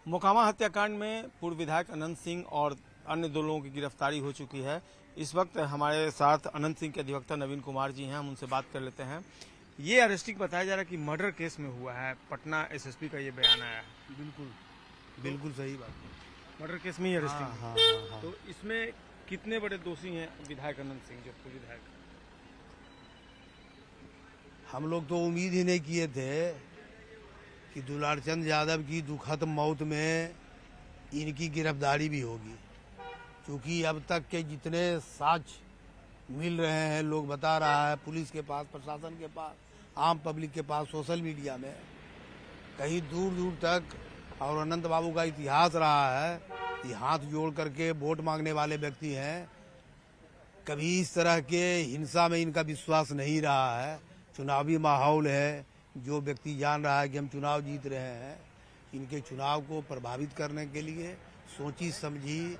मोकामा हत्याकांड में पूर्व विधायक अनंत सिंह और अन्य 2 लोगों की गिरफ्तारी हो चुकी है। इस वक्त हमारे साथ अनंत सिंह के अधिवक्ता नवीन कुमार जी हैं, हम उनसे बात कर लेते हैं। ये अरेस्टिंग बताया जा रहा है कि मर्डर केस में हुआ है, पटना एसएसपी का ये बयान आया है। बिल्कुल सही बात। मर्डर केस में ही अरेस्टिंग हाँ, है। हाँ, हाँ, हाँ। तो इसमें कितने बड़े दोषी हैं विधायक अनंत सिंह, जो पूर्व विधायक? हम लोग तो उम्मीद ही नहीं किए थे कि दुलारचंद यादव की दुखद मौत में इनकी गिरफ्तारी भी होगी, क्योंकि अब तक के जितने साक्ष्य मिल रहे हैं, लोग बता रहा है, पुलिस के पास, प्रशासन के पास, आम पब्लिक के पास, सोशल मीडिया में, कहीं दूर दूर तक। और अनंत बाबू का इतिहास रहा है कि हाथ जोड़ करके वोट मांगने वाले व्यक्ति हैं। कभी इस तरह के हिंसा में इनका विश्वास नहीं रहा है। चुनावी माहौल है, जो व्यक्ति जान रहा है कि हम चुनाव जीत रहे हैं, इनके चुनाव को प्रभावित करने के लिए सोची समझी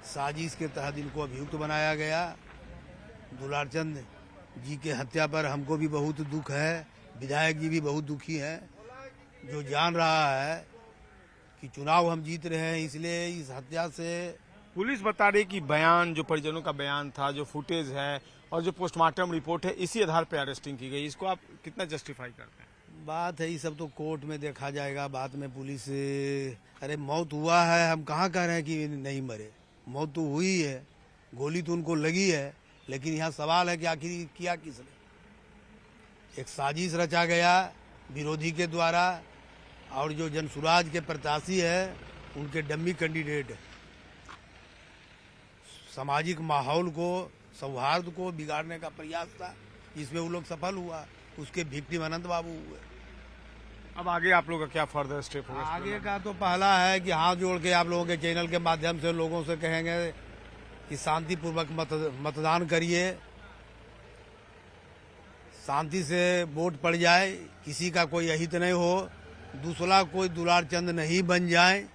साजिश के तहत इनको अभियुक्त बनाया गया। दुलारचंद जी के हत्या पर हमको भी बहुत दुख है, विधायक जी भी बहुत दुखी हैं। जो जान रहा है कि चुनाव हम जीत रहे हैं, इसलिए इस हत्या से पुलिस बता रही कि बयान, जो परिजनों का बयान था, जो फुटेज है और जो पोस्टमार्टम रिपोर्ट है, इसी आधार पर अरेस्टिंग की गई। इसको आप कितना जस्टिफाई करते हैं? बात है, ये सब तो कोर्ट में देखा जाएगा। बाद में पुलिस, अरे मौत हुआ है, हम कहाँ कह रहे हैं कि नहीं मरे, मौत तो हुई है, गोली तो उनको लगी है। लेकिन यहाँ सवाल है कि आखिर किया किसने। एक साजिश रचा गया विरोधी के द्वारा, और जो जनसुराज के प्रत्याशी है, उनके डम्मी कैंडिडेट सामाजिक माहौल को, सौहार्द को बिगाड़ने का प्रयास था, इसमें वो लोग सफल हुआ। उसके विक्टिम अनंत बाबू हुए। अब आगे आप लोगों का क्या फर्दर स्टेप होगा? आगे का तो पहला है कि हाथ जोड़ के आप लोगों के चैनल के माध्यम से लोगों से कहेंगे कि शांतिपूर्वक मतदान करिए, शांति से वोट पड़ जाए, किसी का कोई अहित नहीं हो, दूसरा कोई दुलारचंद नहीं बन जाए।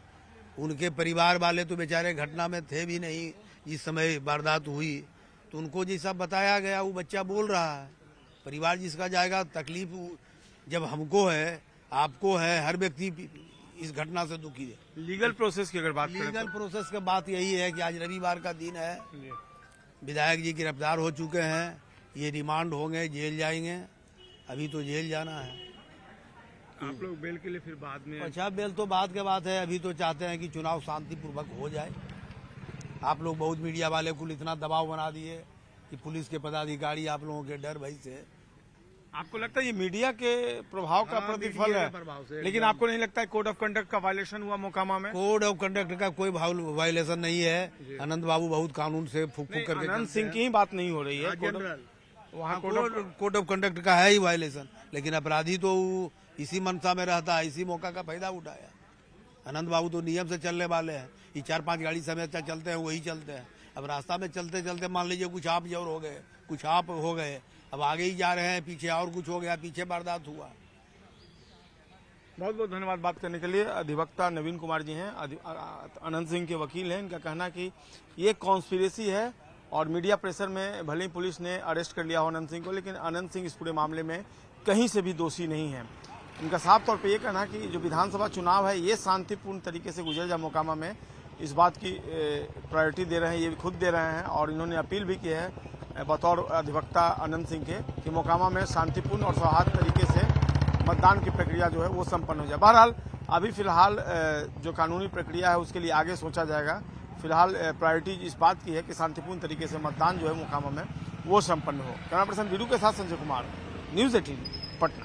उनके परिवार वाले तो बेचारे घटना में थे भी नहीं जिस समय वारदात हुई, तो उनको जैसा बताया गया वो बच्चा बोल रहा है। परिवार जिसका जाएगा, तकलीफ जब हमको है, आपको है, हर व्यक्ति इस घटना से दुखी है। लीगल प्रोसेस की अगर बात करें, लीगल प्रोसेस की बात यही है कि आज रविवार का दिन है, विधायक जी गिरफ्तार हो चुके हैं, ये रिमांड होंगे, जेल जाएंगे। अभी तो जेल जाना है। आप लोग बेल के लिए फिर बाद में? अच्छा, बेल तो बाद के बात है। अभी तो चाहते हैं कि चुनाव शांतिपूर्वक हो जाए। आप लोग बहुत मीडिया वाले को इतना दबाव बना दिए कि पुलिस के पदाधिकारी आप लोगों के डर भय से। आपको लगता है ये मीडिया के प्रभाव का प्रतिफल है? लेकिन आपको नहीं लगता है कोड ऑफ कंडक्ट का वायलेशन हुआ मोकामा में? कोड ऑफ कंडक्ट का कोई वायलेशन नहीं है। अनंत बाबू बहुत कानून से फूक फूक करके, अनंत सिंह की ही बात नहीं हो रही है, वहाँ कोड ऑफ कंडक्ट का है ही वायलेशन। लेकिन अपराधी तो इसी मनसा में रहता है, इसी मौका का फायदा उठाया। अनंत बाबू तो नियम से चलने वाले हैं। ये 4-5 गाड़ी समय चलते हैं, वही चलते हैं। अब रास्ता में चलते चलते मान लीजिए कुछ आप जोर हो गए, कुछ आप हो गए, अब आगे ही जा रहे हैं, पीछे और कुछ हो गया, पीछे वारदात हुआ। बहुत बहुत धन्यवाद बात करने के लिए। अधिवक्ता नवीन कुमार जी हैं, अनंत सिंह के वकील हैं। इनका कहना कि ये कॉन्स्पिरेसी है और मीडिया प्रेशर में भले ही पुलिस ने अरेस्ट कर लिया हो अनंत सिंह को, लेकिन अनंत सिंह इस पूरे मामले में कहीं से भी दोषी नहीं है। इनका साफ तौर पे ये कहना है कि जो विधानसभा चुनाव है, ये शांतिपूर्ण तरीके से गुजर जाए मोकामा में, इस बात की प्रायोरिटी दे रहे हैं, ये खुद दे रहे हैं। और इन्होंने अपील भी की है बतौर अधिवक्ता अनंत सिंह के कि मोकामा में शांतिपूर्ण और सौहार्द तरीके से मतदान की प्रक्रिया जो है वो संपन्न हो जाए। बहरहाल अभी फिलहाल जो कानूनी प्रक्रिया है उसके लिए आगे सोचा जाएगा। फिलहाल प्रायोरिटी इस बात की है कि शांतिपूर्ण तरीके से मतदान जो है मोकामा में वो संपन्न हो। कैमरा पर्सन वीरू के साथ संजय कुमार, न्यूज़ 18 पटना।